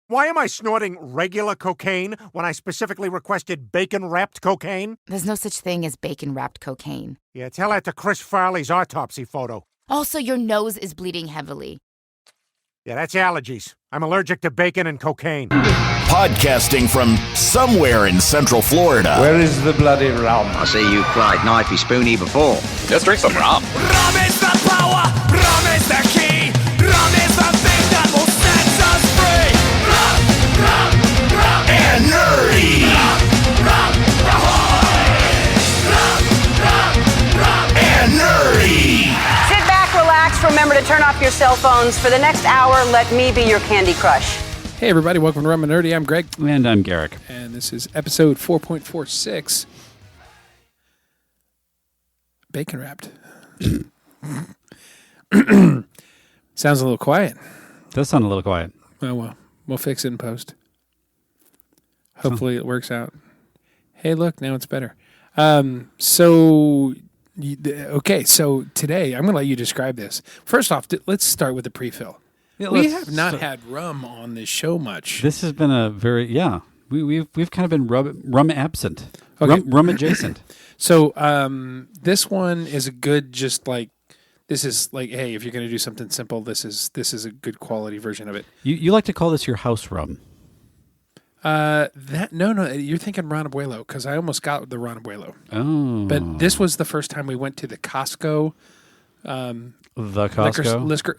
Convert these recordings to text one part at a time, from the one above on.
Why am I snorting regular cocaine when I specifically requested bacon-wrapped cocaine? There's no such thing as bacon-wrapped cocaine. Yeah, tell that to Chris Farley's autopsy photo. Also, your nose is bleeding heavily. Yeah, that's allergies. I'm allergic to bacon and cocaine. Podcasting from somewhere in Central Florida. Where is the bloody rum? I see you cried knifey spoony before. Let's drink some rum. Rum is the power, rum is the key, rum is the thing that will set us free. Rum, rum, rum, And nerdy. Rum, rum, ahoy! Rum, rum, rum, And nerdy. Sit back, relax, remember to turn off your cell phones. For the next hour, let me be your Candy Crush. Hey everybody, welcome to Rum and Nerdy. I'm Greg. And I'm Garrick. And this is episode 4.46. Bacon wrapped. Sounds a little quiet. Does sound a little quiet. Oh well, we'll fix it in post. Hopefully it works out. Hey, look, now it's better. So today I'm going to let you describe this. First off, let's start with the pre-fill. Yeah, we have not had rum on this show much. This has been a very we've kind of been rum absent, Okay. rum adjacent. So this one is a good, just like this is like, hey, if you're going to do something simple, this is a good quality version of it. You like to call this your house rum? No, you're thinking Ron Abuelo because I almost got the Ron Abuelo. Oh, But this was the first time we went to the Costco,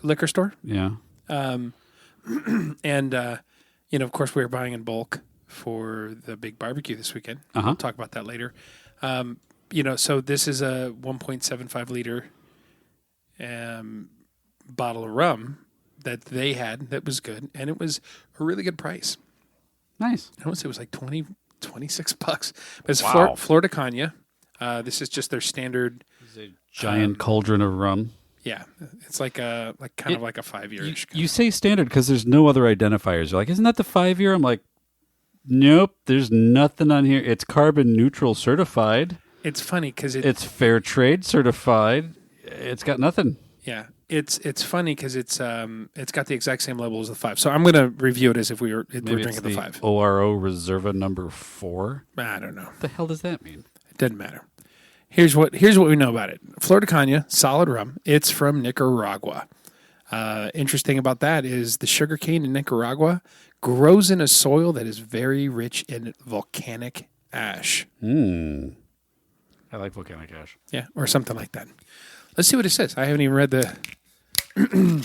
liquor store. Yeah. And, of course, we were buying in bulk for the big barbecue this weekend. Uh-huh. We'll talk about that later. So this is a 1.75 liter bottle of rum that they had that was good, and it was a really good price. Nice. I want to say it was like $26. But it's Wow. Flor De Caña. This is just their standard. It's a giant cauldron of rum. Yeah, it's like a 5-year-ish. You say standard because there's no other identifiers. You're like, isn't that the 5-year? I'm like, nope, there's nothing on here. It's carbon neutral certified. It's funny because it's fair trade certified. It's got nothing. Yeah, it's funny because it's got the exact same level as the 5. So I'm going to review it as if we're drinking the 5. ORO Reserva number 4. I don't know. What the hell does that mean? It doesn't matter. Here's what we know about it. Flor De Caña, solid rum. It's from Nicaragua. Interesting about that is the sugarcane in Nicaragua grows in a soil that is very rich in volcanic ash. I like volcanic ash. Yeah, or something like that. Let's see what it says. I haven't even read the... Only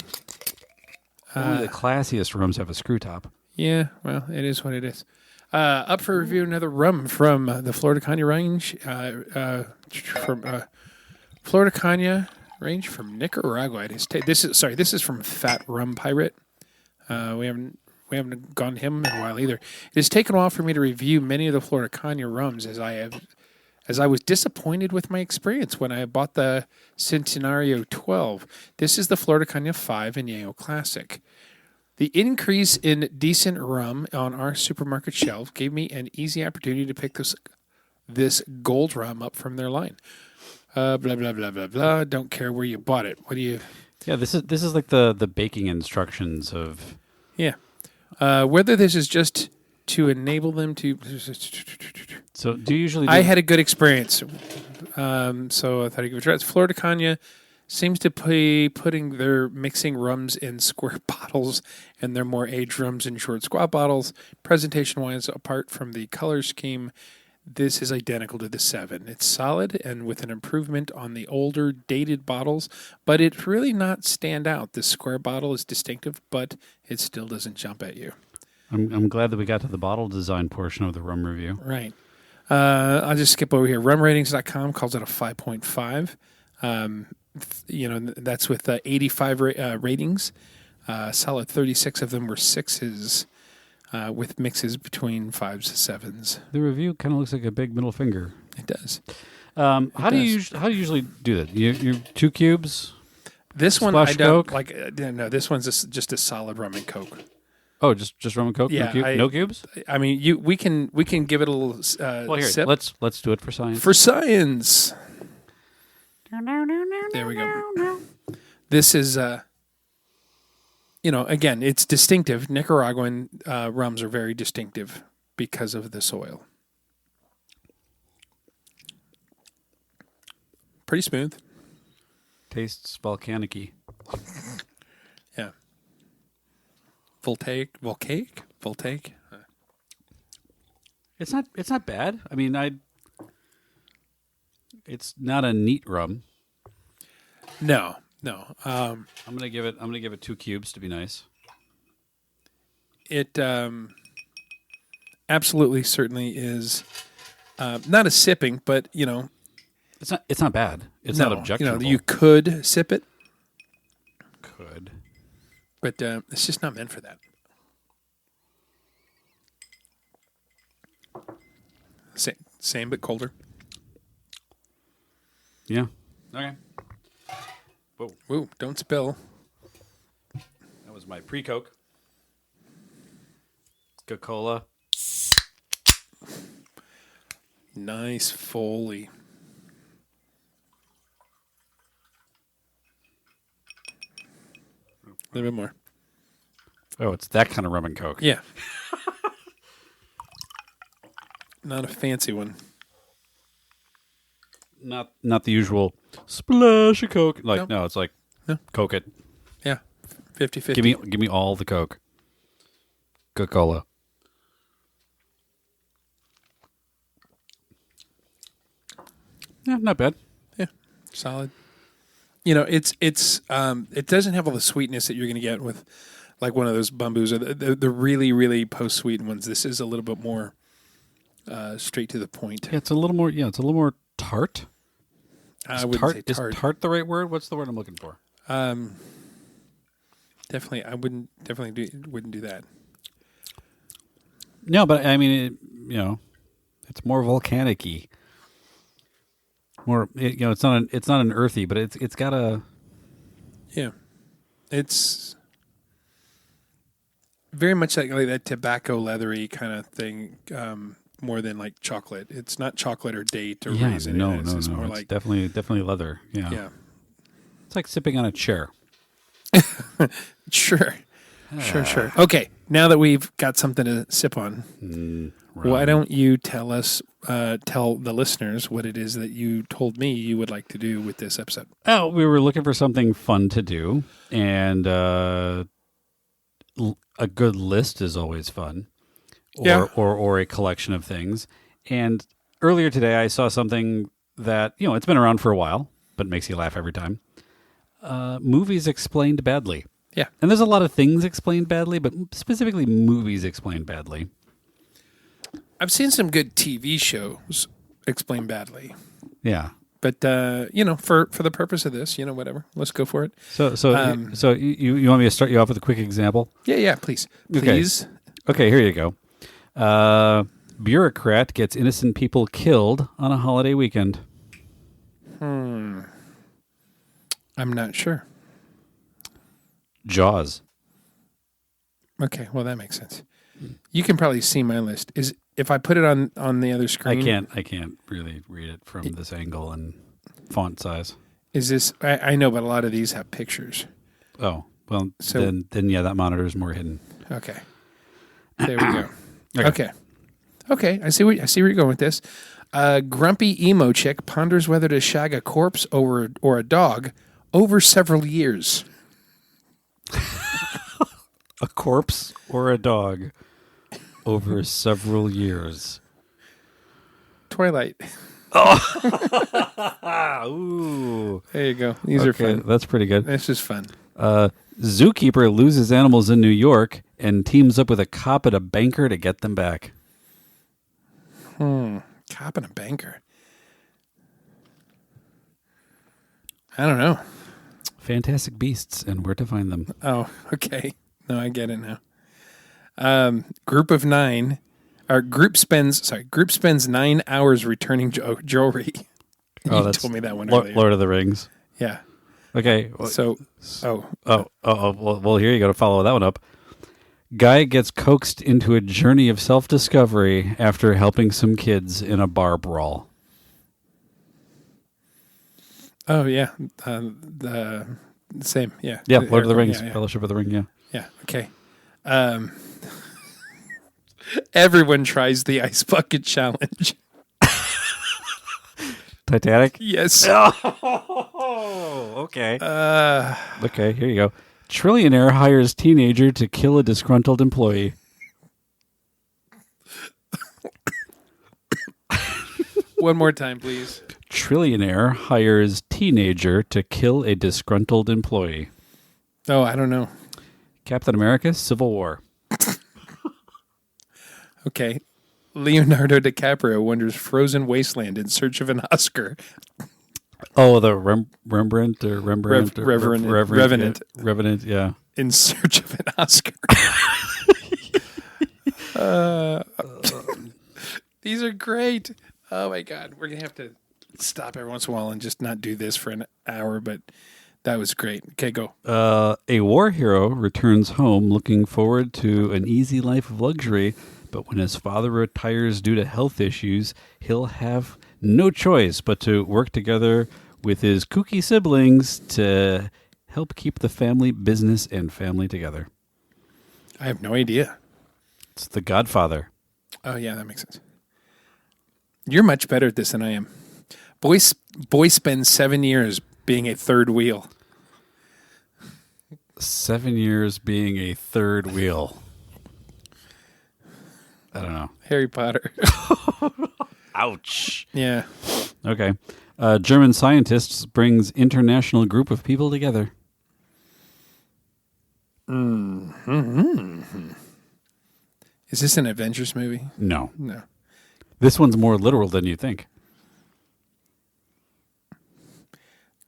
the classiest rums have a screw top. Yeah, well, it is what it is. Up for review, another rum from the Flor De Caña range. From Flor De Caña range from Nicaragua. This is from Fat Rum Pirate. We haven't gone to him in a while either. It has taken a while for me to review many of the Flor De Caña rums as I was disappointed with my experience when I bought the Centenario 12. This is the Flor De Caña 5 Añejo Classic. The increase in decent rum on our supermarket shelf gave me an easy opportunity to pick this gold rum up from their line. Blah, blah, blah, blah, blah. Don't care where you bought it. What do you... Yeah, this is like the baking instructions of... Yeah. Whether this is just to enable them to... So do you usually... I had a good experience. So I thought I'd give it a try. Flor De Caña seems to be putting their mixing rums in square bottles and their more aged rums in short squat bottles. Presentation-wise, apart from the color scheme, this is identical to the 7. It's solid and with an improvement on the older, dated bottles, but it's really not stand out. The square bottle is distinctive, but it still doesn't jump at you. I'm glad that we got to the bottle design portion of the rum review. Right. I'll just skip over here. Rumratings.com calls it a 5.5. That's with 85 ratings. Solid 36 of them were 6s, with mixes between 5s to 7s. The review kind of looks like a big middle finger. It does. How do you usually do that? You 2 cubes. This one Splash I don't Coke? like. No, this one's just a solid rum and Coke. Oh, just rum and Coke. Yeah, no cubes. I mean, we can give it a little Well, here, sip. let's do it for science. For science. There we go. This is again, it's distinctive. Nicaraguan rums are very distinctive because of the soil. Pretty smooth. Tastes volcanic-y. Yeah. Voltaic. It's not bad. I mean, it's not a neat rum. No. I'm gonna give it 2 cubes to be nice. It absolutely certainly is not a sipping, but It's not bad. It's not objectionable. You could sip it, could. but it's just not meant for that. Same but colder. Yeah. Okay. Whoa, don't spill. That was my pre-Coke. Coca-Cola. Nice Foley. A little bit more. Oh, it's that kind of rum and Coke. Yeah. Not a fancy one. Not the usual splash of Coke. Like Nope. no, it's like No. Coke it. Yeah. 50-50. Give me all the Coke. Coca-Cola. Yeah, not bad. Yeah. Solid. It doesn't have all the sweetness that you're going to get with like one of those bamboos or the really, really post-sweetened ones. This is a little bit more straight to the point. Yeah, it's a little more. Yeah, it's a little more tart. I wouldn't say tart. Is tart the right word? What's the word I'm looking for? Definitely, I wouldn't do that. No, but I mean, it's more volcanic-y. More, it's not an earthy, but it's got a. Yeah, it's very much like that tobacco leathery kind of thing. More than like chocolate. It's not chocolate or date or raisin. No. It's more It's like definitely leather. Yeah. yeah. It's like sipping on a chair. Sure. Okay, now that we've got something to sip on, why don't you tell the listeners what it is that you told me you would like to do with this episode? Oh, we were looking for something fun to do, and a good list is always fun, or a collection of things. And earlier today, I saw something that it's been around for a while, but makes you laugh every time. Movies explained badly. Yeah. And there's a lot of things explained badly, but specifically movies explained badly. I've seen some good TV shows explained badly. Yeah. But for the purpose of this, whatever. Let's go for it. So you want me to start you off with a quick example? Yeah, please. Okay, here you go. Bureaucrat gets innocent people killed on a holiday weekend. I'm not sure. Jaws. Okay, well that makes sense. You can probably see my list. If I put it on the other screen? I can't really read it from this angle and font size. Is this? I know, but a lot of these have pictures. Oh well, So- then yeah, that monitor is more hidden. Okay, there we go. Okay. I see where you're going with this. Grumpy emo chick ponders whether to shag a corpse or a dog over several years. A corpse or a dog over several years. Twilight. Ooh. There you go. These are fun. That's pretty good. This is fun. Zookeeper loses animals in New York and teams up with a cop and a banker to get them back. Cop and a banker. I don't know. Fantastic beasts and where to find them. Oh, okay. No, I get it now. Group spends 9 hours returning jewelry. You told me that one earlier. Lord of the Rings. Yeah. Okay. So, Well, here you go to follow that one up. Guy gets coaxed into a journey of self-discovery after helping some kids in a bar brawl. oh yeah, the same. Yeah. Yeah, Lord of the Rings, Yeah. Fellowship of the Ring, yeah. Yeah. Okay. Everyone tries the ice bucket challenge. Titanic? Yes. Oh, okay. Okay, here you go. Trillionaire hires teenager to kill a disgruntled employee. One more time, please. Trillionaire hires teenager to kill a disgruntled employee. Oh, I don't know. Captain America, Civil War. Okay. Leonardo DiCaprio wanders frozen wasteland in search of an Oscar. Oh, the Rembrandt or Rembrandt or Revenant. Revenant, yeah. In search of an Oscar. These are great. Oh my God. We're going to have to stop every once in a while and just not do this for an hour, but that was great. Okay, go. A war hero returns home looking forward to an easy life of luxury, but when his father retires due to health issues, he'll have no choice but to work together with his kooky siblings to help keep the family business and family together. I have no idea. It's The Godfather. Oh, yeah, that makes sense. You're much better at this than I am. Boy spends 7 years being a third wheel. 7 years being a third wheel. I don't know. Harry Potter. Ouch. Yeah. Okay. German scientists brings international group of people together. Is this an Avengers movie? No. No. This one's more literal than you think.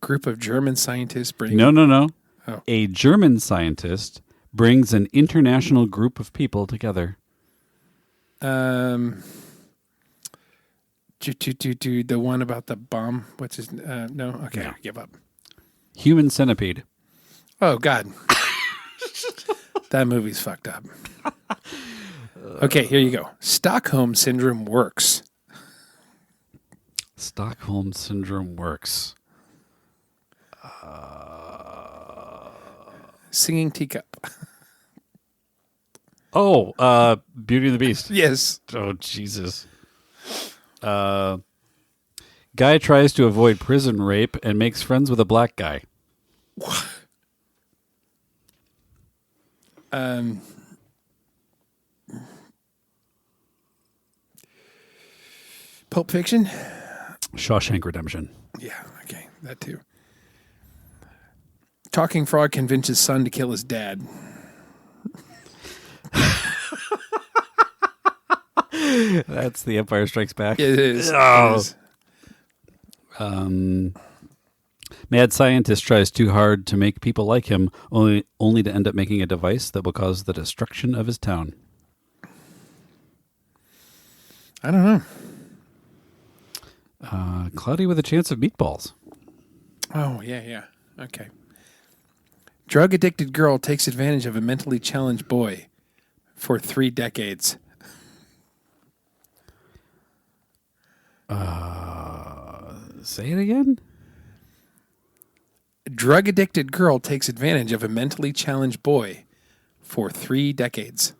Group of German scientists bring... No. Oh. A German scientist brings an international group of people together. The one about the bomb. What's his... no? Okay, No. I give up. Human centipede. Oh, God. That movie's fucked up. Okay, here you go. Stockholm Syndrome works. Stockholm Syndrome works. Singing Teacup. Oh, Beauty and the Beast. Yes. Oh, Jesus. Guy tries to avoid prison rape and makes friends with a black guy. Pulp Fiction? Shawshank Redemption. Yeah, okay, that too. Talking frog convinces son to kill his dad. That's The Empire Strikes Back. It is. Oh. It is. Mad scientist tries too hard to make people like him, only to end up making a device that will cause the destruction of his town. I don't know. Cloudy with a Chance of Meatballs. Oh, yeah. Okay. Drug-addicted girl takes advantage of a mentally challenged boy for 3 decades. Say it again? Drug-addicted girl takes advantage of a mentally challenged boy for 3 decades.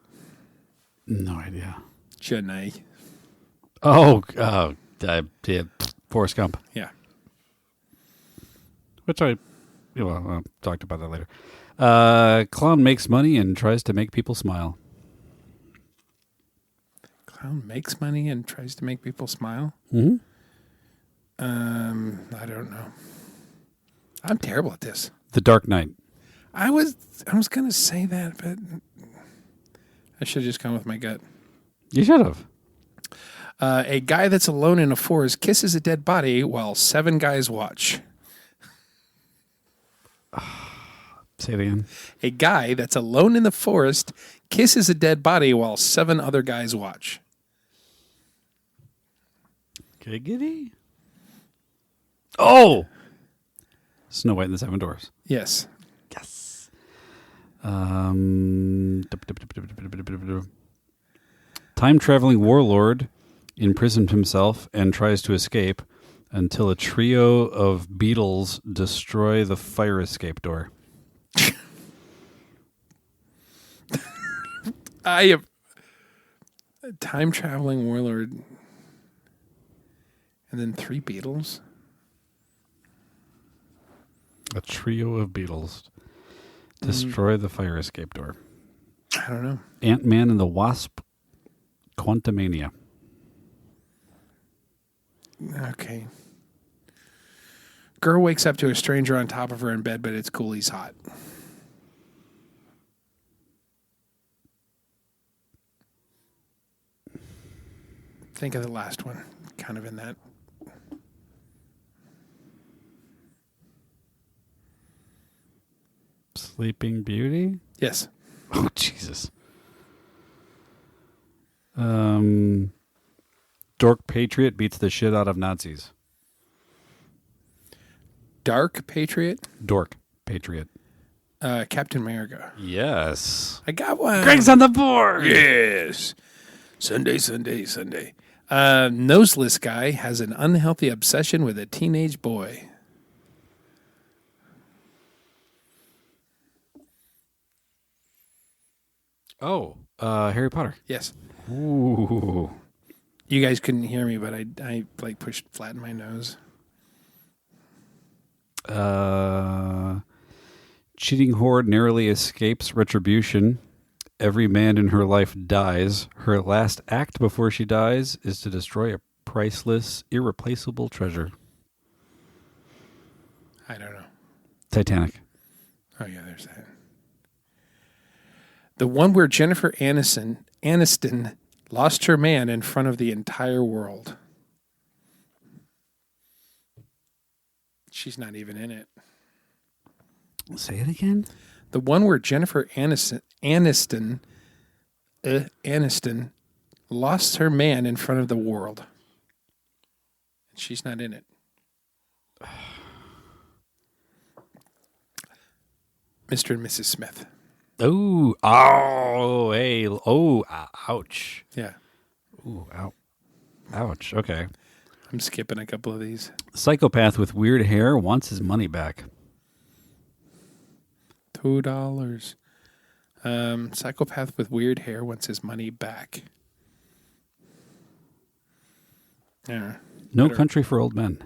No idea. Chennai. Yeah, Forrest Gump. Yeah. Which I'll talk about that later. Clown makes money and tries to make people smile. Clown makes money and tries to make people smile? Mm-hmm. I don't know. I'm terrible at this. The Dark Knight. I was going to say that, but I should have just gone with my gut. You should have. A guy that's alone in a forest kisses a dead body while 7 guys watch. Say it again. A guy that's alone in the forest kisses a dead body while 7 other guys watch. Giggity? Oh! Snow White and the Seven Dwarfs. Yes. Yes. Time-traveling warlord imprisoned himself and tries to escape until a trio of beetles destroy the fire escape door. I have a time traveling warlord, and then 3 Beatles. A trio of beetles destroy the fire escape door. I don't know. Ant-Man and the Wasp, Quantumania. Okay. Girl wakes up to a stranger on top of her in bed, but it's cool. He's hot. Think of the last one, kind of in that. Sleeping Beauty? Yes. Oh, Jesus. Dork Patriot beats the shit out of Nazis. Dark Patriot? Dork Patriot. Captain America. Yes. I got one. Greg's on the board. Yes. Sunday. Noseless guy has an unhealthy obsession with a teenage boy. Oh, Harry Potter. Yes. Ooh. You guys couldn't hear me, but I like pushed flat in my nose. Cheating horde narrowly escapes retribution. Every man in her life dies. Her last act before she dies is to destroy a priceless, irreplaceable treasure. I don't know. Titanic. Oh, yeah, there's that. The one where Jennifer Aniston lost her man in front of the entire world. She's not even in it. Say it again. The one where Jennifer Aniston lost her man in front of the world. And she's not in it. Mr. and Mrs. Smith. Oh, hey, ouch. Yeah. Ooh, ouch. Okay. I'm skipping a couple of these. Psychopath with weird hair wants his money back. $2. Psychopath with weird hair wants his money back. Yeah. No Country for Old Men.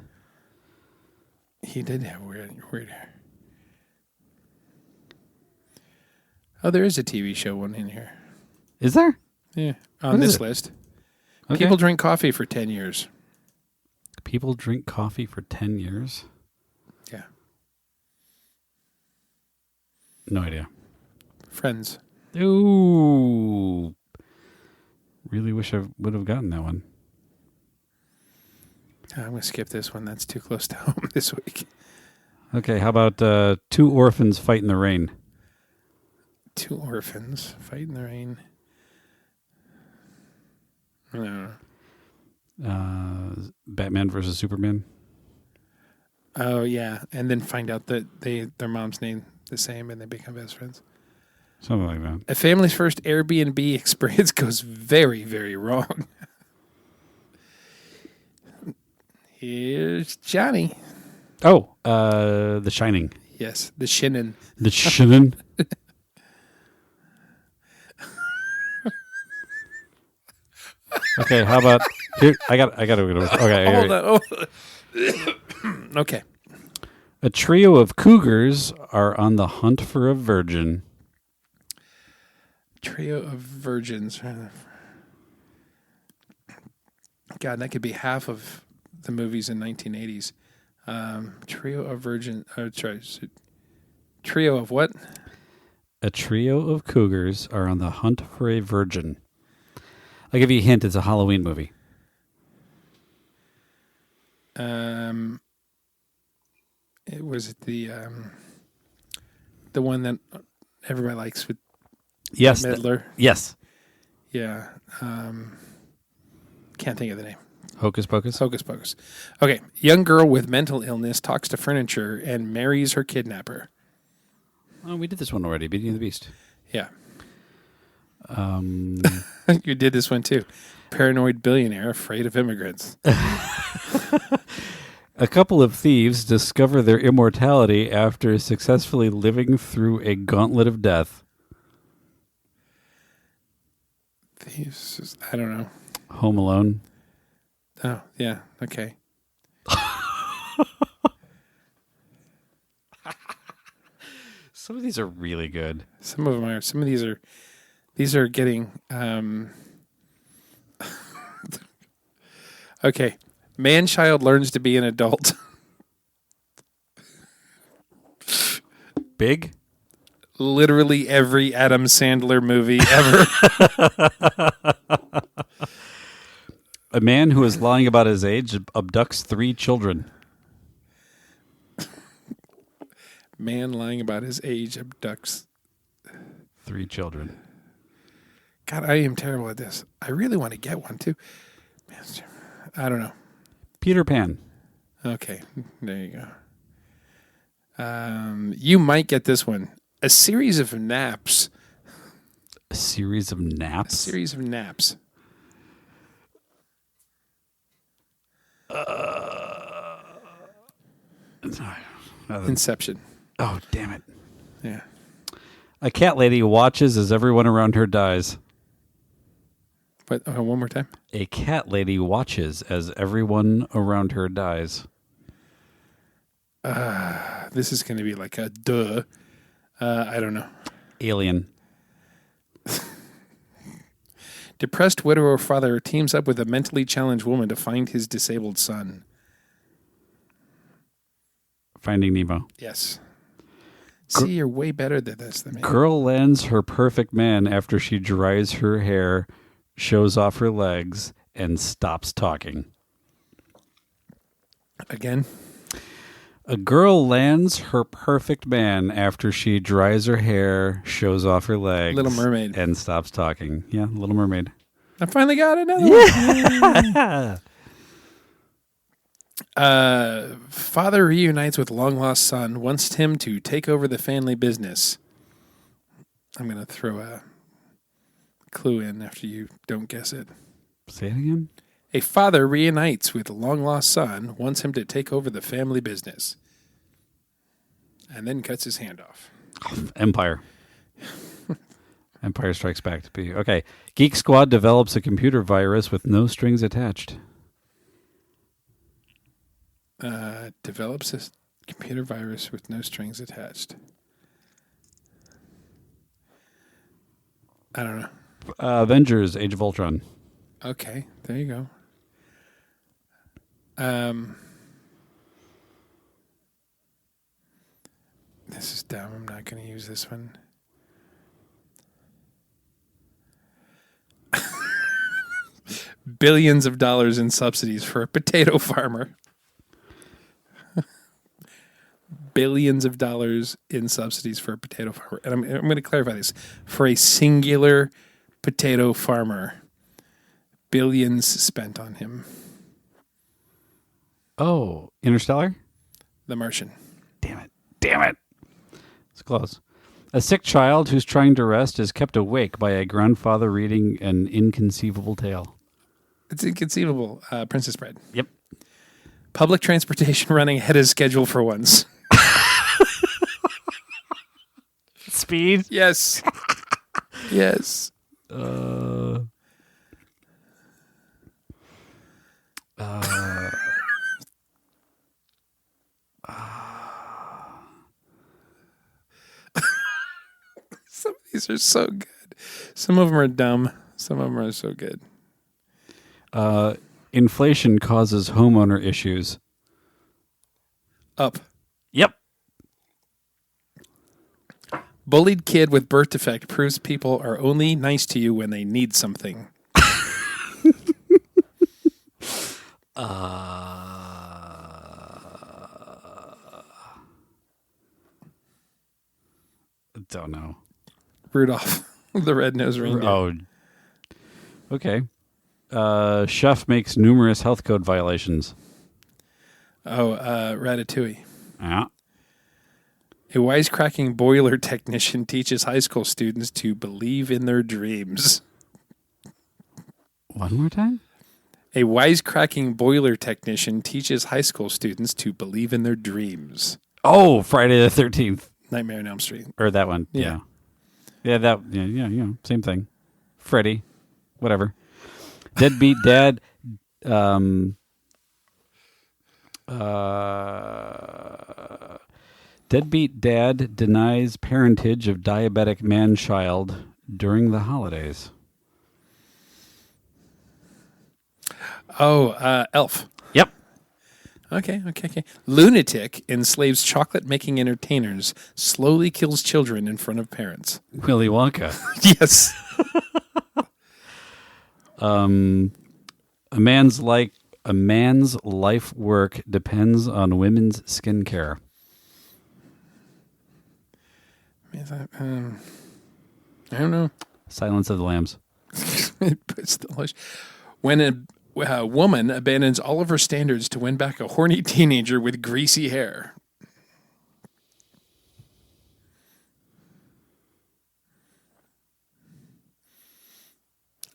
He did have weird hair. Oh, there is a TV show one in here. Is there? Yeah, What on is this it? list. Okay. People drink coffee for 10 years. People drink coffee for 10 years? Yeah. No idea. Friends. Ooh. Really wish I would have gotten that one. I'm going to skip this one. That's too close to home this week. Okay, how about Two Orphans Fight in the Rain? 2 orphans fight in the rain. I don't know. Batman versus Superman? Oh, yeah. And then find out that their mom's name the same and they become best friends. Something like that. A family's first Airbnb experience goes very, very wrong. Here's Johnny. Oh, The Shining. Yes, the Shinnin. The Shining. Okay, how about here? I got to go. Okay, Hold on. Okay. A trio of cougars are on the hunt for a virgin. Trio of virgins. God, that could be half of the movies in 1980s. Trio of virgin. Trio of what? A trio of cougars are on the hunt for a virgin. I'll give you a hint. It's a Halloween movie. It was the one that everybody likes with Yes. Midler. Yes. Yeah. Can't think of the name. Hocus Pocus. Hocus Pocus. Okay. Young girl with mental illness talks to furniture and marries her kidnapper. Oh, we did this one already. Beauty and the Beast. Yeah. You did this one too. Paranoid billionaire afraid of immigrants. A couple of thieves discover their immortality after successfully living through a gauntlet of death. I don't know. Home Alone. Oh, yeah. Okay. Some of these are really good. Some of them are. Some of these are getting. Okay. Man-child learns to be an adult. Big? Literally every Adam Sandler movie ever. A man who is lying about his age abducts 3 children. Man lying about his age abducts 3 children. God, I am terrible at this. I really want to get one too. I don't know. Peter Pan. Okay, there you go. You might get this one. A series of naps. A series of naps? A series of naps. Inception. Oh, damn it. Yeah. A cat lady watches as everyone around her dies. But one more time. A cat lady watches as everyone around her dies. This is going to be like a duh. I don't know. Alien. Depressed widower father teams up with a mentally challenged woman to find his disabled son. Finding Nemo. Yes. See, you're way better than this than me. Girl lands her perfect man after she dries her hair, shows off her legs, and stops talking. Again? A girl lands her perfect man after she dries her hair, shows off her legs, Little Mermaid. and stops talking. Yeah, Little Mermaid. I finally got another one. Father reunites with long-lost son, wants him to take over the family business. I'm going to throw a clue in after you don't guess it. Say it again. A father reunites with a long-lost son, wants him to take over the family business. And then cuts his hand off. Empire. Empire Strikes Back to be. Okay. Geek Squad develops a computer virus with no strings attached. Develops a computer virus with no strings attached. I don't know. Avengers Age of Ultron. Okay, there you go. This is dumb. I'm not going to use this one. Billions of dollars in subsidies for a potato farmer. Billions of dollars in subsidies for a potato farmer. And I'm going to clarify this. For a singular potato farmer. Billions spent on him. Oh, Interstellar? The Martian. Damn it. Damn it. It's close. A sick child who's trying to rest is kept awake by a grandfather reading an inconceivable tale. It's inconceivable. Princess Bride. Yep. Public transportation running ahead of schedule for once. Speed? Yes. Yes. Some of these are so good. Some of them are dumb. Some of them are so good. Inflation causes homeowner issues. Up. Yep. Bullied kid with birth defect proves people are only nice to you when they need something. Don't know. Rudolph, the red-nosed reindeer. Oh. Okay. Chef makes numerous health code violations. Ratatouille. Yeah. A wisecracking boiler technician teaches high school students to believe in their dreams. One more time? A wisecracking boiler technician teaches high school students to believe in their dreams. Oh, Friday the 13th. Nightmare on Elm Street. Or that one. Yeah. Yeah, same thing. Freddy. whatever. Deadbeat dad. Deadbeat dad denies parentage of diabetic man-child during the holidays. Oh, Elf. Yep. Okay. Lunatic enslaves chocolate-making entertainers, slowly kills children in front of parents. Willy Wonka. Yes. A man's life work depends on women's skincare. I don't know. Silence of the Lambs. It puts the lotion. When a woman abandons all of her standards to win back a horny teenager with greasy hair.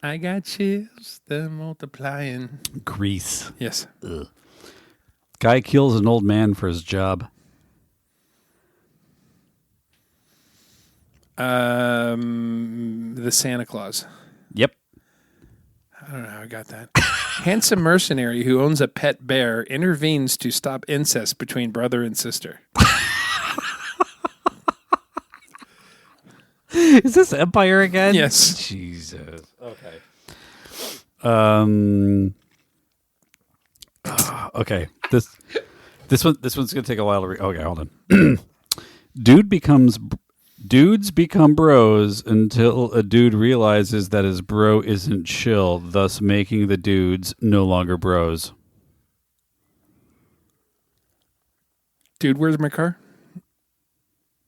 I got chills, they're multiplying. Grease. Yes. Ugh. Guy kills an old man for his job. The Santa Claus. Yep. I don't know how I got that. Handsome mercenary who owns a pet bear intervenes to stop incest between brother and sister. Is this Empire again? Yes. Jesus. Okay. Okay. This one's gonna take a while to read. Okay, hold on. Dudes become bros until a dude realizes that his bro isn't chill, thus making the dudes no longer bros. Dude, where's my car?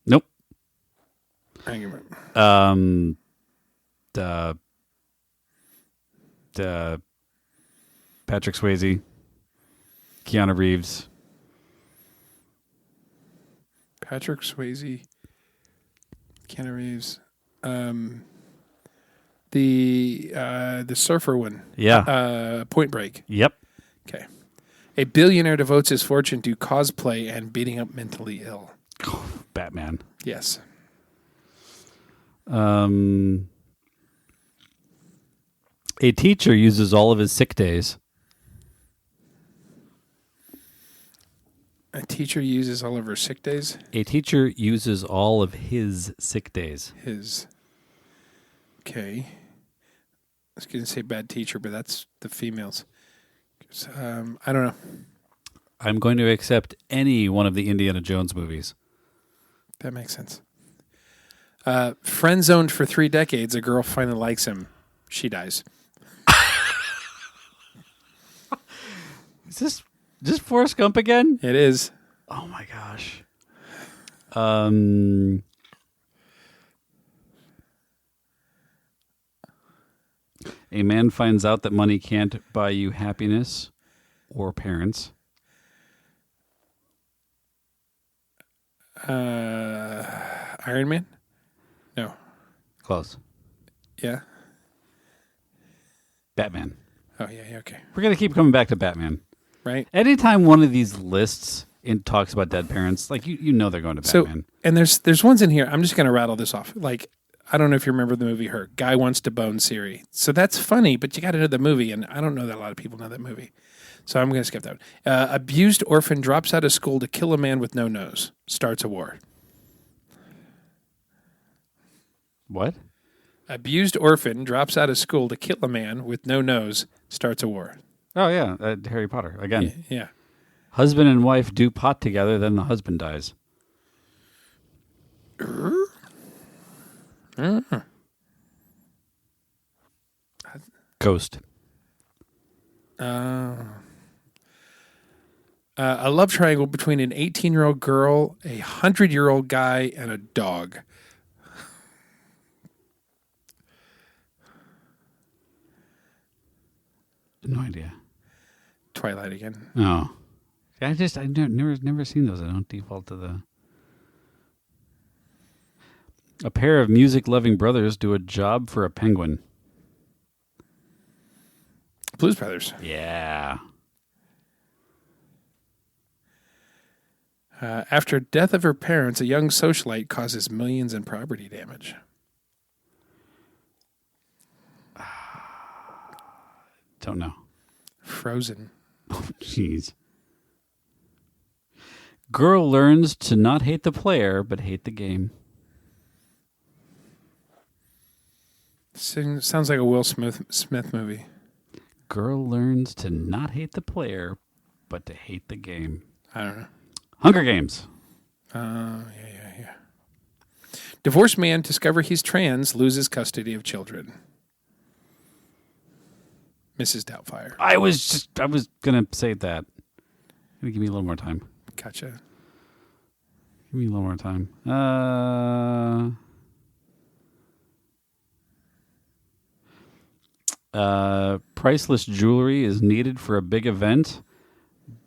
Nope. Hang on. Patrick Swayze, Keanu Reeves. Patrick Swayze, Keanu Reeves, the surfer one. Yeah. Point Break. Yep. Okay. A billionaire devotes his fortune to cosplay and beating up mentally ill. Batman. Yes. A teacher uses all of his sick days. A teacher uses all of her sick days. A teacher uses all of his sick days. His. Okay. I was going to say bad teacher, but that's the females. I don't know. I'm going to accept any one of the Indiana Jones movies. That makes sense. Friend zoned for 3 decades, a girl finally likes him. She dies. Is this Forrest Gump again? It is. Oh my gosh. A man finds out that money can't buy you happiness or parents. Iron Man? No. Close. Yeah. Batman. Oh, yeah, okay. We're going to keep coming back to Batman. Right? Anytime one of these lists talks about dead parents, like you know they're going to Batman. And there's ones in here. I'm just going to rattle this off. Like, I don't know if you remember the movie Her. Guy wants to bone Siri. So that's funny, but you got to know the movie, and I don't know that a lot of people know that movie. So I'm going to skip that one. Abused orphan drops out of school to kill a man with no nose. Starts a war. What? Abused orphan drops out of school to kill a man with no nose. Starts a war. Oh, yeah. Harry Potter. Again. Yeah. Husband and wife do pot together, then the husband dies. Ghost. A love triangle between an 18-year-old girl, a 100-year-old guy, and a dog. No idea. Twilight again. Oh. I've never seen those. I don't default to the... A pair of music-loving brothers do a job for a penguin. Blues Brothers. Yeah. After death of her parents, a young socialite causes millions in property damage. Don't know. Frozen. Oh, jeez. Girl learns to not hate the player, but hate the game. Sounds like a Will Smith movie. Girl learns to not hate the player, but to hate the game. I don't know. Hunger Games. Yeah. Divorced man discover he's trans, loses custody of children. Mrs. Doubtfire. I was gonna say that. Give me a little more time. Gotcha. Give me a little more time. Priceless jewelry is needed for a big event,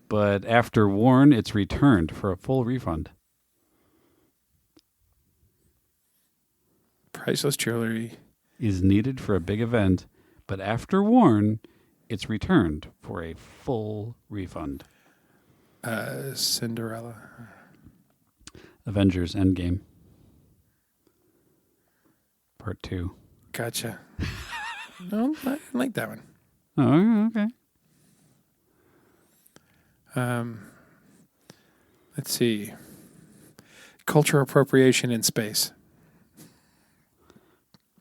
but after worn, it's returned for a full refund. Priceless jewelry is needed for a big event, but after worn, it's returned for a full refund. Cinderella. Avengers Endgame. Part 2. Gotcha. No, I like that one. Oh, okay. Let's see. Cultural appropriation in space.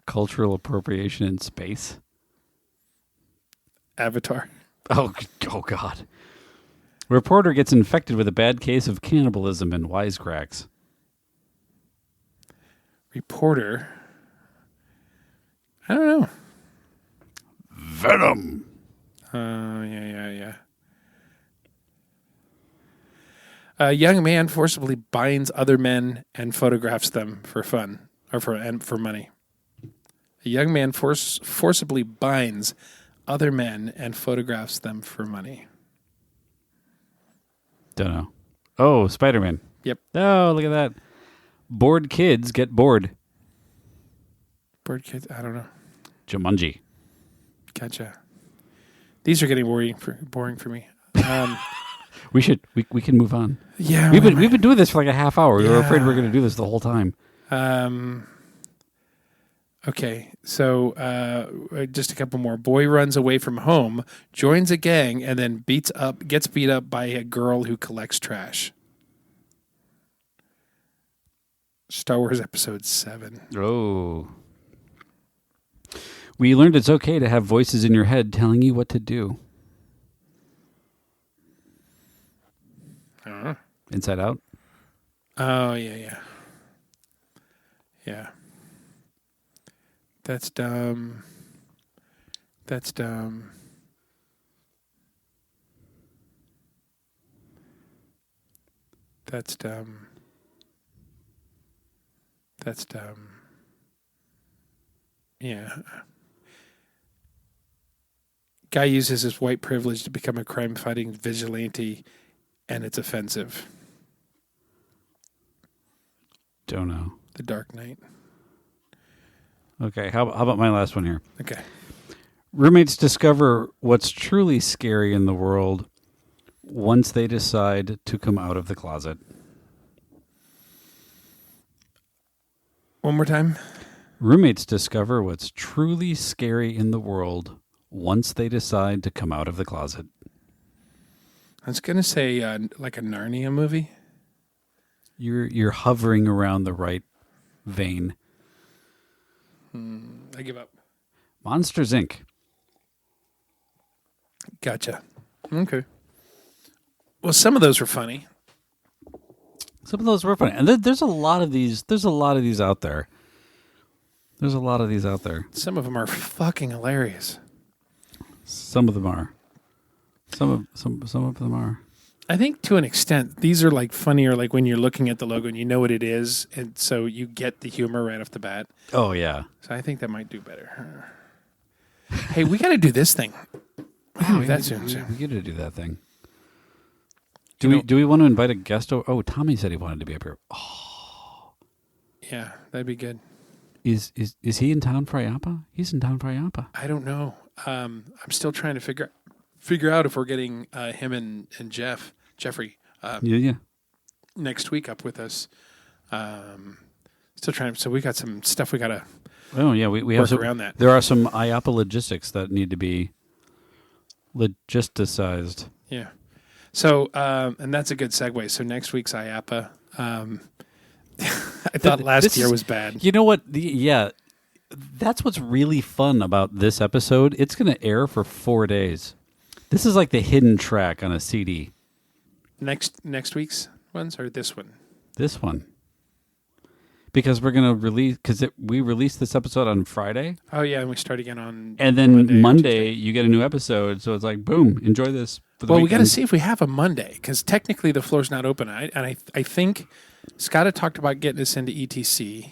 Cultural appropriation in space. Avatar. Oh God. Reporter gets infected with a bad case of cannibalism and wisecracks. Reporter. I don't know. Venom. Yeah. A young man forcibly binds other men and photographs them for fun or for money. A young man forcibly binds other men and photographs them for money. Don't know. Oh, Spider-Man. Yep. Oh, look at that. Bored kids get bored. Bored kids. I don't know. Jumanji. Gotcha. These are getting boring for me. We can move on. Yeah, we've been doing this for like a half hour. We were afraid we were going to do this the whole time. Okay, so just a couple more. Boy runs away from home, joins a gang, and then gets beat up by a girl who collects trash. Star Wars Episode 7. Oh. We learned it's okay to have voices in your head telling you what to do. Inside Out? Oh, yeah. Yeah. That's dumb. That's dumb. That's dumb. That's dumb. Yeah. Guy uses his white privilege to become a crime-fighting vigilante, and it's offensive. Don't know. The Dark Knight. Okay, how about my last one here? Okay. Roommates discover what's truly scary in the world once they decide to come out of the closet. One more time. Roommates discover what's truly scary in the world once they decide to come out of the closet. I was going to say like a Narnia movie. You're hovering around the right vein. I give up. Monsters, Inc. Gotcha. Okay. Well, some of those were funny. Some of those were funny. And there's a lot of these. There's a lot of these out there. Some of them are fucking hilarious. Some of them are. Some of them are. I think to an extent, these are like funnier, like when you're looking at the logo and you know what it is, and so you get the humor right off the bat. Oh, yeah. So I think that might do better. Hey, we got to do this thing. We that got to do that thing. Do we want to invite a guest? Oh, Tommy said he wanted to be up here. Oh, yeah, that'd be good. Is he in town for IAAPA? He's in town for IAAPA. I don't know. I'm still trying to figure out if we're getting him and Jeffrey next week up with us. Still trying. So we got some stuff we got to. Oh yeah, we work have around that. There are some IAAPA logistics that need to be logisticized. Yeah. So, and that's a good segue. So next week's IAAPA. I thought last year was bad. You know what? That's what's really fun about this episode. It's going to air for 4 days. This is like the hidden track on a CD. Next week's ones or this one? This one. Because we're going to release, we released this episode on Friday. Oh, yeah, and we start again on and then Monday you get a new episode. So it's like, boom, enjoy this. Well, we got to see if we have a Monday, because technically the floor's not open. I think Scott had talked about getting us into ETC.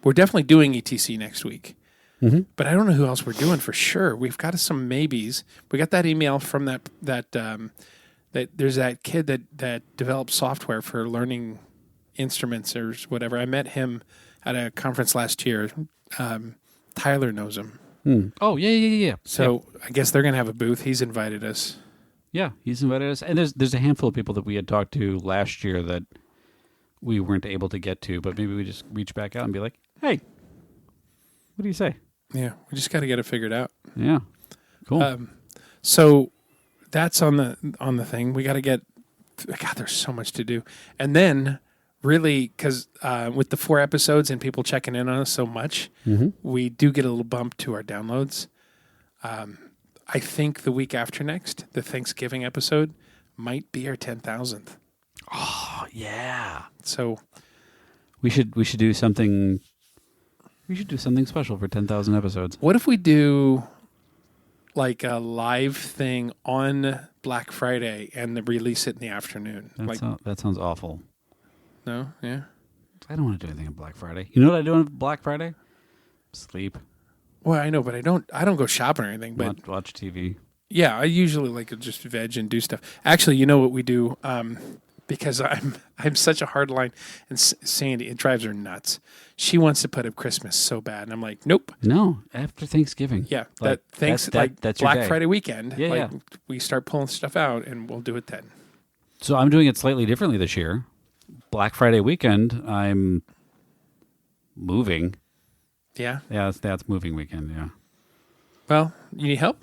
We're definitely doing ETC next week. Mm-hmm. But I don't know who else we're doing for sure. We've got some maybes. We got that email from that there's that kid that developed software for learning instruments or whatever. I met him at a conference last year. Tyler knows him. Oh, yeah. So I guess they're going to have a booth. He's invited us. Yeah, he's invited us. And there's a handful of people that we had talked to last year that we weren't able to get to, but maybe we just reach back out and be like, hey, what do you say? Yeah, we just got to get it figured out. Yeah, cool. So that's on the thing. We got to get. God, there's so much to do, and then really because with the 4 episodes and people checking in on us so much, we do get a little bump to our downloads. I think the week after next, the Thanksgiving episode might be our 10,000th. Oh yeah. So we should do something. We should do something special for 10,000 episodes. What if we do like a live thing on Black Friday and then release it in the afternoon? That sounds awful. No? Yeah? I don't want to do anything on Black Friday. You know what I do on Black Friday? Sleep. Well, I know, but I don't go shopping or anything. But watch TV. Yeah, I usually like to just veg and do stuff. Actually, you know what we do? Because I'm such a hard line, and Sandy, it drives her nuts. She wants to put up Christmas so bad, and I'm like, nope. No, after Thanksgiving. Yeah, like, that's Black Friday weekend. Yeah. We start pulling stuff out, and we'll do it then. So I'm doing it slightly differently this year. Black Friday weekend, I'm moving. Yeah? Yeah, that's moving weekend, yeah. Well, you need help?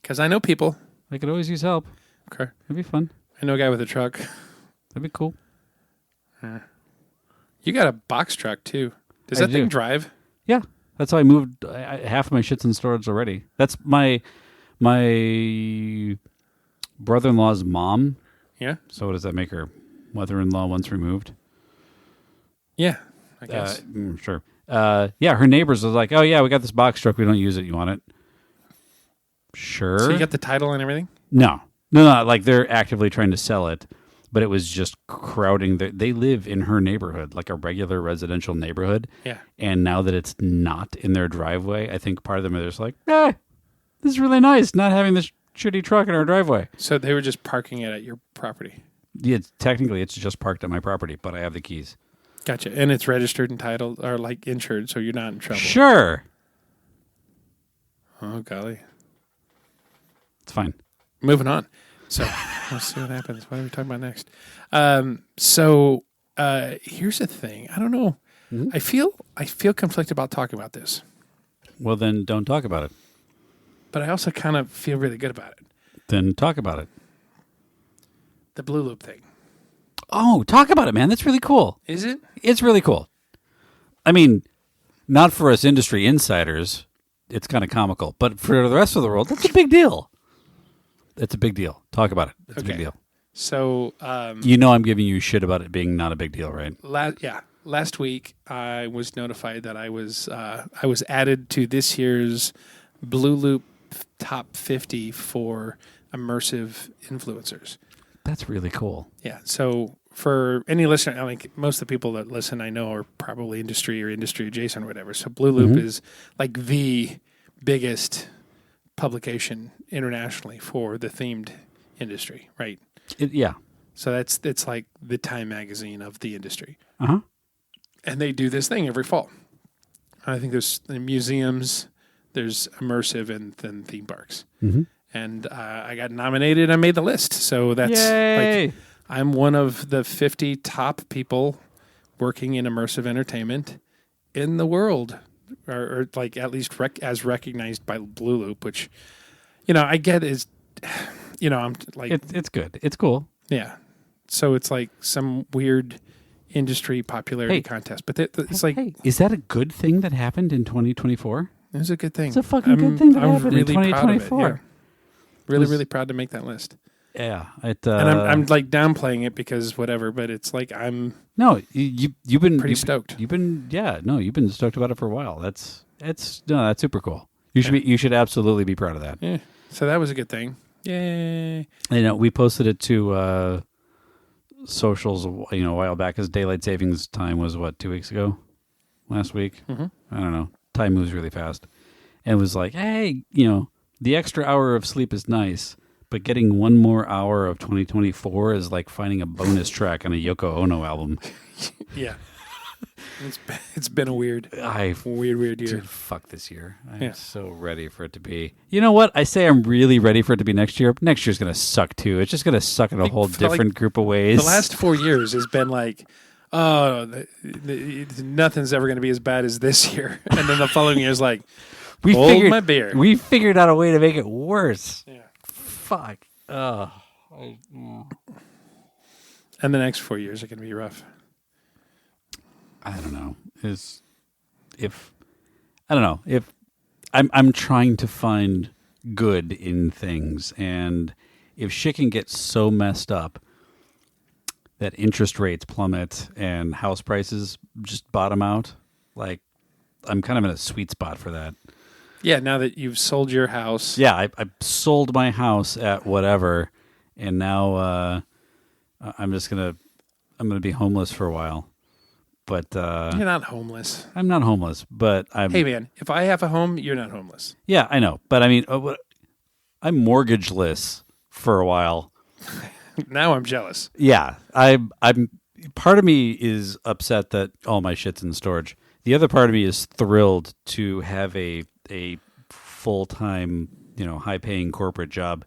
Because I know people. I could always use help. Okay. It'd be fun. I know a guy with a truck. That'd be cool. You got a box truck, too. Does that thing drive? Yeah. That's how I moved half of my shit's in storage already. That's my brother-in-law's mom. Yeah. So what does that make her? Mother-in-law once removed? Yeah, I guess. Sure. Yeah, her neighbors was like, oh, yeah, we got this box truck. We don't use it. You want it? Sure. So you got the title and everything? No. Like they're actively trying to sell it, but it was just crowding. They live in her neighborhood, like a regular residential neighborhood. Yeah. And now that it's not in their driveway, I think part of them are just like, this is really nice not having this shitty truck in our driveway. So they were just parking it at your property? Yeah, technically it's just parked at my property, but I have the keys. Gotcha. And it's registered and titled, or like insured, so you're not in trouble. Sure. Oh, golly. It's fine. Moving on. So let's see what happens. What are we talking about next? Here's the thing. I don't know. Mm-hmm. I feel conflicted about talking about this. Well, then don't talk about it. But I also kind of feel really good about it. Then talk about it. The Blue Loop thing. Oh, talk about it, man. That's really cool. Is it? It's really cool. I mean, not for us industry insiders. It's kind of comical. But for the rest of the world, that's a big deal. It's a big deal. Talk about it. It's a big deal. So, you know I'm giving you shit about it being not a big deal, right? Last week I was notified that I was added to this year's Blue Loop Top 50 for immersive influencers. That's really cool. Yeah. So for any listener, like most of the people that listen, I know are probably industry or industry adjacent or whatever. So Blue Loop is like the biggest publication internationally for the themed industry, right? Yeah. So it's like the Time magazine of the industry. Uh-huh. And they do this thing every fall. I think there's museums, there's immersive, and then theme parks. Mm-hmm. And I got nominated. I made the list. So that's like I'm one of the 50 top people working in immersive entertainment in the world, or like at least as recognized by Blue Loop, which, I get is, I'm like, It's good. It's cool. yeah. So it's like some weird industry popularity Hey. contest, but it's like, Hey, is that a good thing that happened in 2024? it was a good thing. It's a fucking good thing that happened in proud of it, 2024. yeah. Really, was- really proud to make that list. Yeah, And I'm like downplaying it because whatever, but it's like you've been pretty stoked. You've been stoked about it for a while. That's super cool. You should absolutely be proud of that. Yeah. So that was a good thing. Yay. We posted it to socials a while back because daylight savings time was 2 weeks ago, last week. Mm-hmm. I don't know. Time moves really fast, and it was like, hey, the extra hour of sleep is nice. But getting one more hour of 2024 is like finding a bonus track on a Yoko Ono album. Yeah. It's been a weird year. Dude, fuck this year. I'm Yeah. so ready for it to be. You know what? I say I'm really ready for it to be next year. Next year's going to suck too. It's just going to suck in a whole for, like, different group of ways. The last 4 years has been like, nothing's ever going to be as bad as this year. And then the following year is like, hold my beer. We figured out a way to make it worse. Yeah. Fuck. And the next 4 years are going to be rough. I don't know. If I'm trying to find good in things, and if shit can get so messed up that interest rates plummet and house prices just bottom out, like I'm kind of in a sweet spot for that. Yeah, now that you've sold your house. Yeah, I sold my house at whatever, and now I'm gonna be homeless for a while. But You're not homeless. I'm not homeless, but I'm. Hey, man, if I have a home, you're not homeless. Yeah, I know, but I mean, I'm mortgageless for a while. Now I'm jealous. Yeah, I'm. Part of me is upset that all my shit's in storage. The other part of me is thrilled to have a full-time, high-paying corporate job,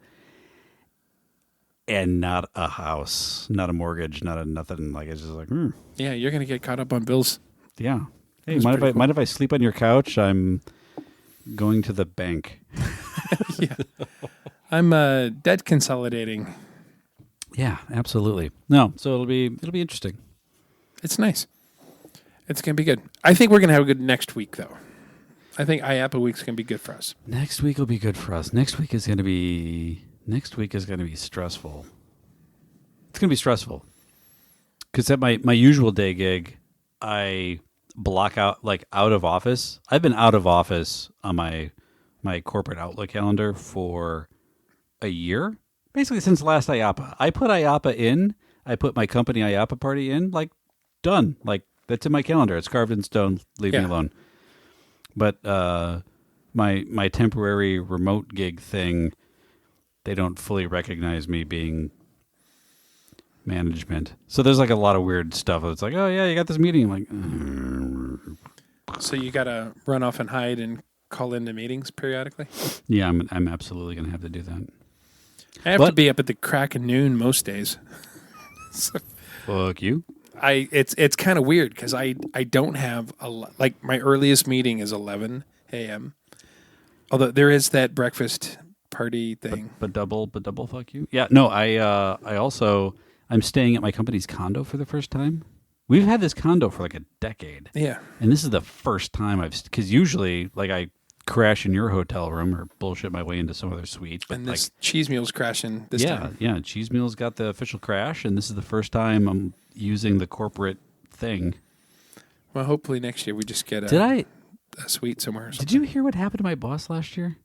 and not a house, not a mortgage, not a nothing. Like it's just like, Yeah, you're going to get caught up on bills. yeah. Hey, That's pretty cool. mind if I sleep on your couch? I'm going to the bank. Yeah. I'm debt consolidating. Yeah, absolutely. No, so it'll be interesting. It's nice. It's going to be good. I think we're going to have a good next week, though. I think IAAPA week's going to be good for us. Next week will be good for us. Next week is going to be stressful. It's going to be stressful because at my usual day gig, I block out out of office. I've been out of office on my corporate Outlook calendar for a year, basically since last IAAPA. I put IAAPA in. I put my company IAAPA party in. Done. That's in my calendar. It's carved in stone. Leave me alone. But my temporary remote gig thing, they don't fully recognize me being management. So there's a lot of weird stuff. It's like, oh yeah, you got this meeting. I'm So you got to run off and hide and call into meetings periodically? yeah, I'm absolutely going to have to do that. I have to be up at the crack of noon most days. So Fuck you. it's kind of weird because I don't have my earliest meeting is 11 a.m. Although there is that breakfast party thing. But double fuck you. Yeah, no, I'm staying at my company's condo for the first time. We've had this condo for a decade. Yeah. And this is the first time because usually I crash in your hotel room or bullshit my way into some other suite. But And this cheese meal's crashing this time. Yeah, Cheese Meal's got the official crash, and this is the first time I'm using the corporate thing. Well, hopefully next year we just get Did a suite somewhere. Or Did you hear what happened to my boss last year?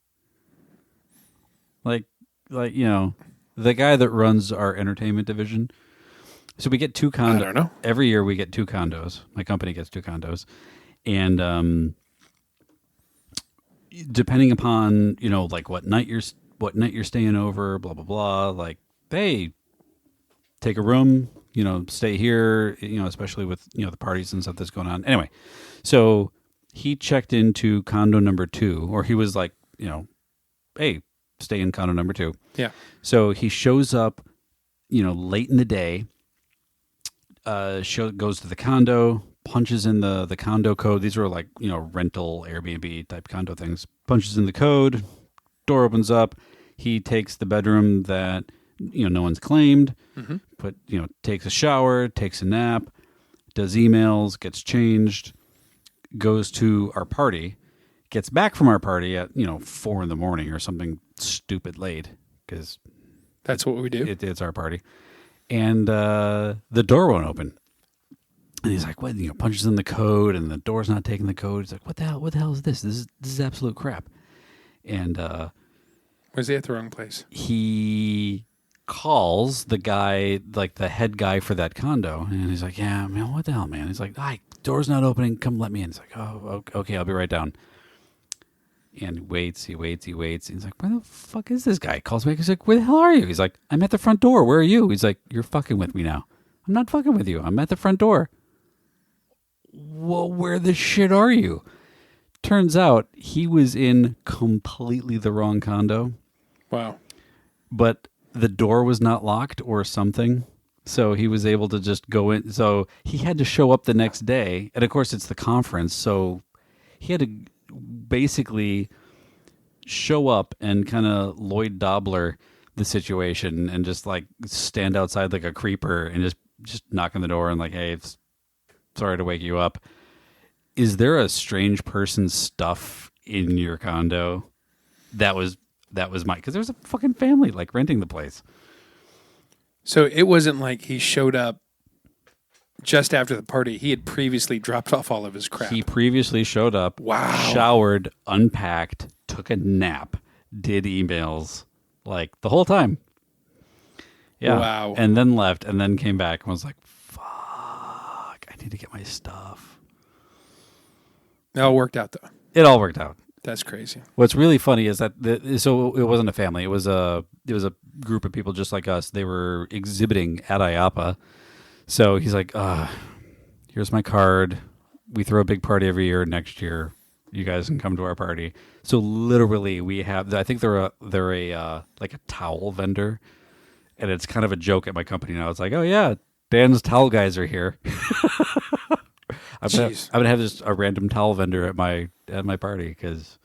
The guy that runs our entertainment division. So we get 2 condos. I don't know. Every year we get 2 condos. My company gets 2 condos. And depending upon, what night you're staying over, blah, blah, blah, hey, take a room, stay here, especially with, the parties and stuff that's going on. Anyway, so he checked into condo number 2, or he was hey, stay in condo number 2. Yeah. So he shows up, late in the day, goes to the condo, punches in the condo code. These were rental Airbnb type condo things. Punches in the code, door opens up. He takes the bedroom that no one's claimed, takes a shower, takes a nap, does emails, gets changed, goes to our party, gets back from our party at 4 a.m. or something stupid late because that's what we do. It's our party, and the door won't open. And he's like, "What?" Punches in the code, and the door's not taking the code. He's like, "What the hell? What the hell is this? This is absolute crap." And was he at the wrong place? He calls the guy, like the head guy for that condo, and he's like, "Yeah, man, what the hell, man?" He's like, "Hi, door's not opening. Come let me in." He's like, "Oh, okay, I'll be right down." And he waits. He's like, "Where the fuck is this guy?" He calls back. He's like, "Where the hell are you?" He's like, "I'm at the front door. Where are you?" He's like, "You're fucking with me now." "I'm not fucking with you. I'm at the front door." "Well, where the shit are you?" Turns out he was in completely the wrong condo. Wow. But the door was not locked or something. So he was able to just go in. So he had to show up the next day. And of course, it's the conference. So he had to basically show up and kind of Lloyd Dobler the situation and just like stand outside like a creeper and just knock on the door and like, "Hey, it's sorry to wake you up. Is there a strange person's stuff in your condo?" That was my, because there was a fucking family like renting the place. So it wasn't like he showed up just after the party. He had previously dropped off all of his crap. He previously showed up, showered, unpacked, took a nap, did emails like the whole time. Yeah. Wow. And then left and then came back and was like, "Fuck, I need to get my stuff." It all worked out though. It all worked out. That's crazy. What's really funny is that so it wasn't a family. It was a group of people just like us. They were exhibiting at IAAPA. So he's like, "Here's my card. We throw a big party every year. Next year, you guys can come to our party." So literally, we have. I think they're a like a towel vendor, and it's kind of a joke at my company now. It's like, "Oh yeah, Dan's towel guys are here." I'm gonna have just a random towel vendor at my party because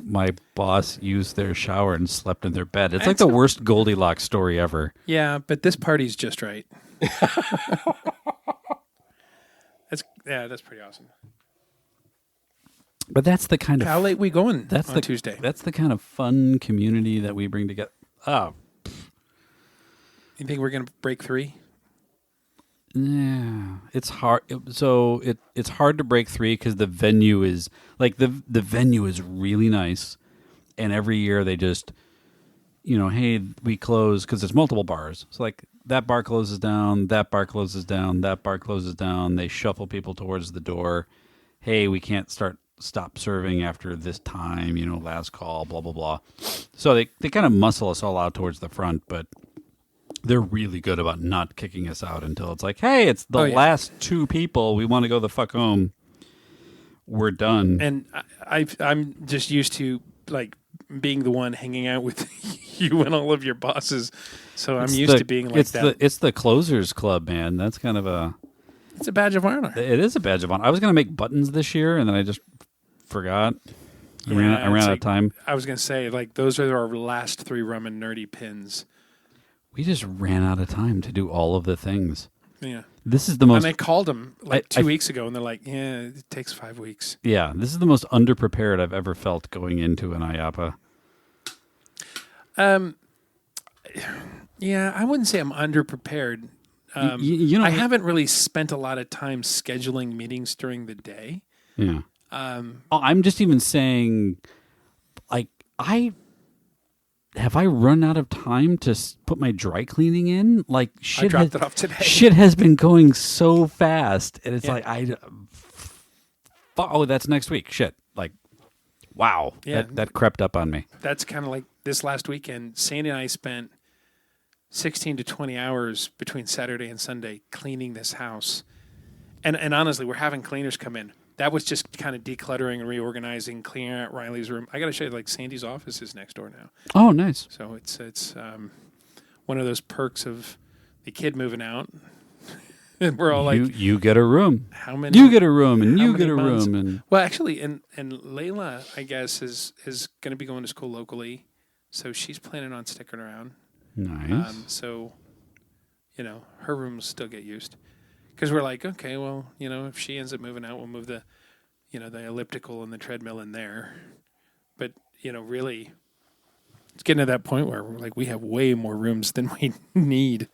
my boss used their shower and slept in their bed. It's like the worst Goldilocks story ever. Yeah, but this party's just right. That's pretty awesome. But that's the kind of how late we going on Tuesday? That's the kind of fun community that we bring together. Oh, you think we're gonna break 3? Yeah, it's hard. It's hard to break 3 because the venue is like the venue is really nice, and every year they just, hey, we close because there's multiple bars. So like that bar closes down, that bar closes down, that bar closes down. They shuffle people towards the door. Hey, we can't stop serving after this time. Last call, blah blah blah. So they kind of muscle us all out towards the front, but they're really good about not kicking us out until it's like, "Hey, it's the last 2 people. We want to go the fuck home. We're done." And I'm just used to like being the one hanging out with you and all of your bosses, so I'm used to being like that. It's the closers club, man. That's kind of it's a badge of honor. It is a badge of honor. I was going to make buttons this year, and then I just forgot. I ran out of time. I was going to say, like, those are our last 3 rum and nerdy pins. We just ran out of time to do all of the things. Yeah. This is the most... And I called them like 2 weeks ago, and they're like, "Yeah, it takes 5 weeks." Yeah, this is the most underprepared I've ever felt going into an IAAPA. Yeah, I wouldn't say I'm underprepared. I haven't really spent a lot of time scheduling meetings during the day. Yeah. I'm just even saying, like, have I run out of time to put my dry cleaning in? Like, I dropped it off today. Shit has been going so fast, and it's like that's next week. Shit, like, wow, that crept up on me. That's kind of like this last weekend. Sandy and I spent 16 to 20 hours between Saturday and Sunday cleaning this house, and honestly, we're having cleaners come in. That was just kind of decluttering and reorganizing, clearing out Riley's room. I got to show you, like, Sandy's office is next door now. Oh, nice. So it's one of those perks of the kid moving out. And we're all like, you get a room. how many? You get a room, and how you many get a months? room, and Well, actually, and Layla, I guess, is going to be going to school locally, so she's planning on sticking around. nice. So, her room will still get used. Because we're like, okay, well, if she ends up moving out, we'll move the elliptical and the treadmill in there. But, really, it's getting to that point where we're like, we have way more rooms than we need.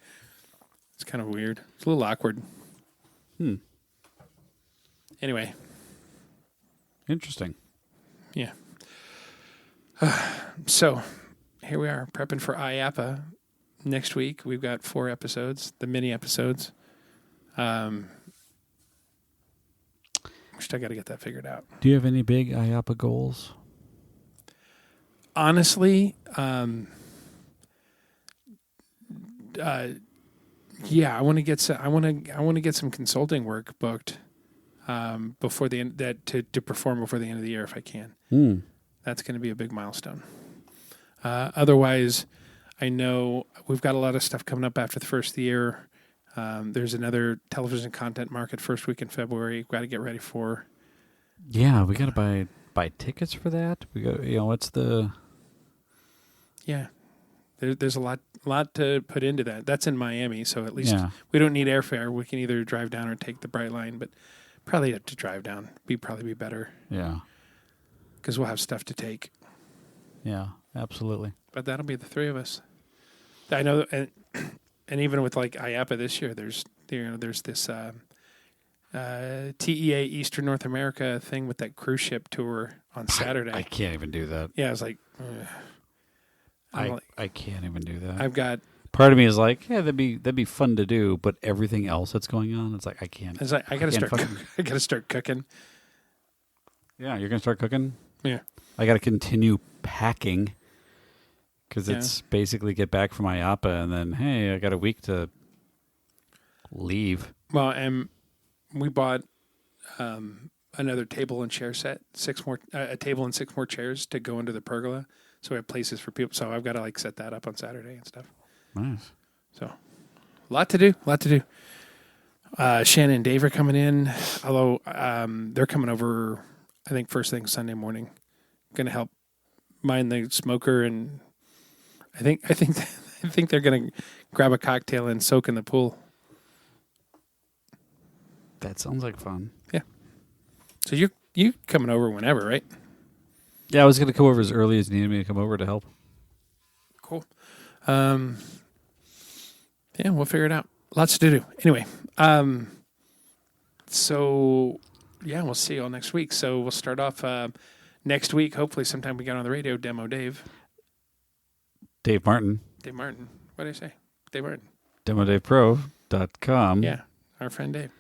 It's kind of weird. It's a little awkward. Anyway. Interesting. Yeah. So, here we are, prepping for IAAPA. Next week, we've got 4 episodes, the mini episodes. Still got to get that figured out. Do you have any big IAAPA goals? Honestly, yeah, I want to get some. I want to get some consulting work booked before the end. To perform before the end of the year if I can. That's going to be a big milestone. Otherwise, I know we've got a lot of stuff coming up after the first of the year. There's another television content market first week in February. We've got to get ready for. Yeah, we got to buy tickets for that. We got what's the. Yeah, there's a lot to put into that. That's in Miami, so at least we don't need airfare. We can either drive down or take the Bright Line, but probably have to drive down. Probably be better. Yeah, because we'll have stuff to take. Yeah, absolutely. But that'll be the 3 of us. I know, and even with like IAAPA this year, there's this TEA Eastern North America thing with that cruise ship tour on Saturday. I can't even do that. Yeah, I was like, I can't even do that. I've got part of me is like, yeah, that'd be fun to do, but everything else that's going on, it's like I can't. It's like I gotta start cooking. Yeah, you're gonna start cooking. Yeah, I gotta continue packing because it's basically get back from IAAPA and then hey, I got a week to leave. Well, and we bought another table and chair set, a table and 6 more chairs to go into the pergola. So we have places for people. So I've got to set that up on Saturday and stuff. Nice. So a lot to do. Shannon and Dave are coming in, although they're coming over, I think, first thing Sunday morning. Going to help mind the smoker, and I think they're going to grab a cocktail and soak in the pool. That sounds like fun. Yeah. So you coming over whenever, right? Yeah, I was going to come over as early as you needed me to come over to help. Cool. Yeah, we'll figure it out. Lots to do. Anyway, so yeah, we'll see you all next week. So we'll start off next week. Hopefully, sometime we get on the radio. Demo Dave. Dave Martin. Dave Martin. What did I say? Dave Martin. DemoDavePro.com. Yeah, our friend Dave.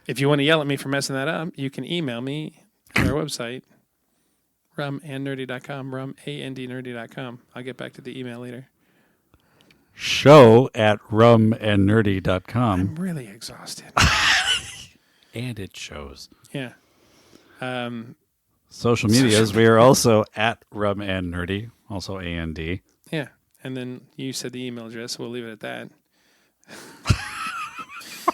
If you want to yell at me for messing that up, you can email me at our website, rumandnerdy.com, rumandnerdy.com. I'll get back to the email later. Show at rumandnerdy.com. I'm really exhausted. And it shows. Yeah. Social medias, we are also at Rum and Nerdy, also A-N-D. Yeah. And then you said the email address, so we'll leave it at that.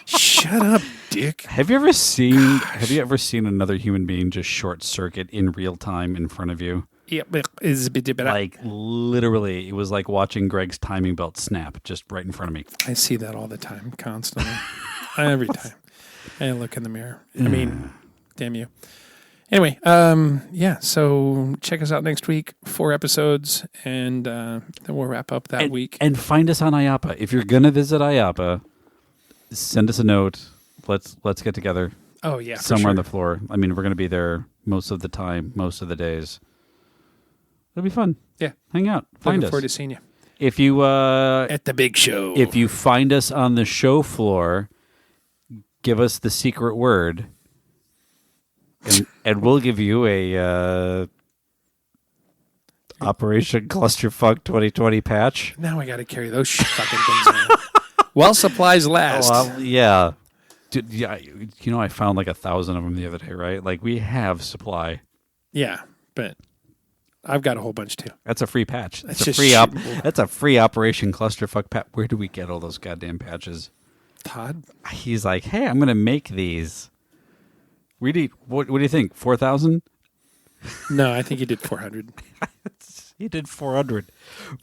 Shut up, dick. Have you ever seen another human being just short circuit in real time in front of you? Yeah, Like literally, it was like watching Greg's timing belt snap just right in front of me. I see that all the time, constantly. Every time. I look in the mirror. I mean, damn you. Anyway, yeah, so check us out next week, 4 episodes, and then we'll wrap up that week. And find us on IAAPA. If you're going to visit IAAPA, send us a note. Let's get together. Oh, yeah, somewhere on the floor. I mean, we're going to be there most of the time, most of the days. It'll be fun. Yeah. Hang out. Find us. Looking forward to seeing you. If you... at the big show. If you find us on the show floor, give us the secret word, and we'll give you a Operation Clusterfuck 2020 patch. Now I got to carry those fucking things around. While supplies last. Well, yeah. Dude, yeah. You know, I found like 1,000 of them the other day, right? Like, we have supply. Yeah, but I've got a whole bunch too. That's a free patch. That's That's a just free shit. That's a free Operation Clusterfuck patch. Where do we get all those goddamn patches? Todd? He's like, hey, I'm gonna make these. What do you think? 4,000? No, I think he did 400. He did 400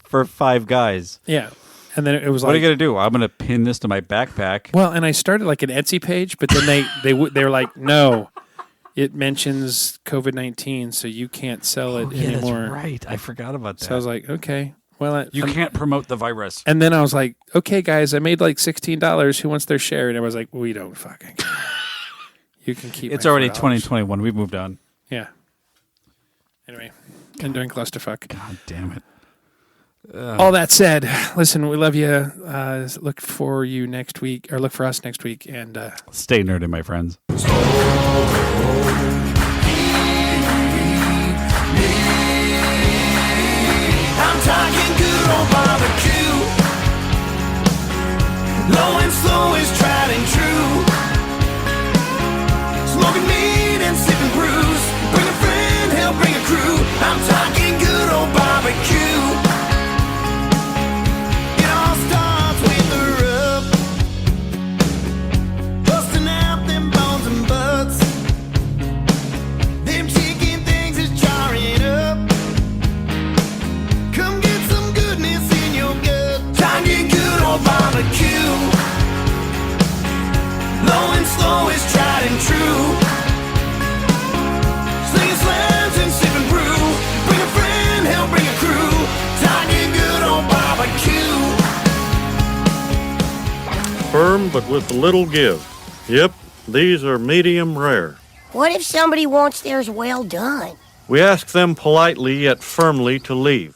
for 5 guys. Yeah. And then it was What are like, you gonna do? I'm gonna pin this to my backpack. well, and I started like an Etsy page, but then they were like, no, it mentions COVID-19, so you can't sell it Yeah, anymore. that's right. I forgot about that. So I was like, okay, well, you can't promote the virus. And then I was like, okay, guys, I made like $16. Who wants their share? And I was like, we don't fucking care. You can keep. It's my already $4. 2021. We've moved on. Yeah. Anyway, I'm doing clusterfuck. God damn it. All that said, listen, we love you. Look for you next week, or look for us next week, and Stay nerdy, my friends. I'm talking good old barbecue. Low and slow is tried and true. Smoking meat and sipping brews. Bring a friend, hell, bring a crew. I'm talking good old barbecue. It all starts with the rub. Busting out them bones and butts. Them chicken things is jarring up. Come get some goodness in your gut. Time to get good old barbecue. Low and slow is tried and true. Slinging slams and sipping brew. Bring a friend, hell, bring a crew. Time to get good old barbecue. Firm but with little give. Yep, these are medium rare. What if somebody wants theirs well done? We ask them politely yet firmly to leave.